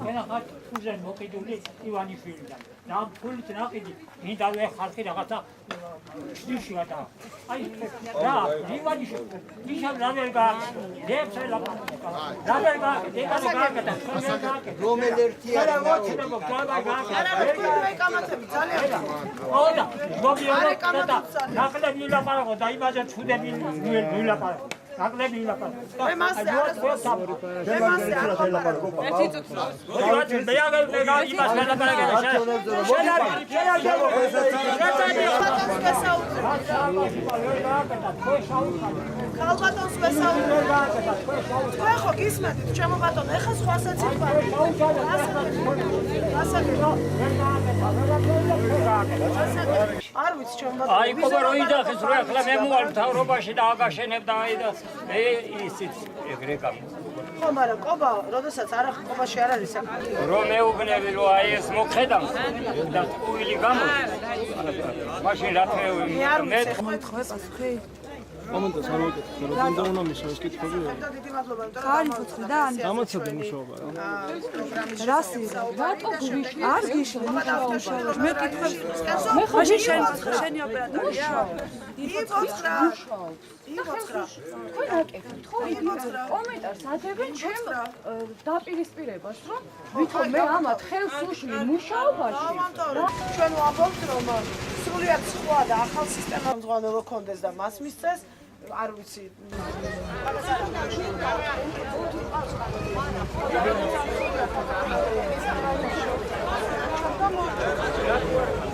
Quena hat uzen mokiduli Ivaniშვილი. და ფულით ნაყიდი მინდა ვე ხალხი რაღაცა შიში გადა. აი რა ივანიშვილი ნიშან რამერგა დეფსე ლაპარაკა. რამერგა დეკანე გააკეთა. რომელ ერთი არა მოჩნდება გააკეთა. არა კამათები ძალიან. ოდა მოგიარა და ნაკლები ლაპარაკო და იმაზე ჩუდები ვილაპარაკო. ნაკლები ლაპარაკო. მე მასე მე მასე ერთი წუთი. მე აგა იმას ლაპარაკე ქალბატონს ვესაუბრებ. თქვენ ხო გისმენთ ჩემო ბატონო, ეხა სხვასაც იფარ. არ ვიცი ჩემო ბატონო. აი ყობა რო იძახეს რო ახლა მე მოვალ მთავრობაში და აგაშენებ და აი და ისიც ეგრე გამო. ხო, მაგრამ ყობა, როდესაც ყობაში არ არის საქმე. რომ მეუბნები რომ აი ეს მოხედავ და ტყუილი გამო. მაშინ რა თქმა მე მოითხოვე პასუხი? მომენტს არ მოკითხე, რომ უნდა უნდა მისვას კითხვები. დიდი მადლობა, ხარი ფუძიდან? დამაცადე მუშაობა რა. რასი? რატო გვიშ? არ გიშო, მე კითხები. მე ხო შენი ოპერატორია? იბოძრა. თქვენ აკეთებთ ხო კომენტარს ადებენ ჩემ დაპირისპირებას რომ ვითომ მე ამათ ხელს უშლი მუშაობაში ჩვენ ვამბობთ რომ სრულიად სხვა და ახალ სისტემა მძღვანელო კონდეს და მას მისცეს არ ვიცი უნდა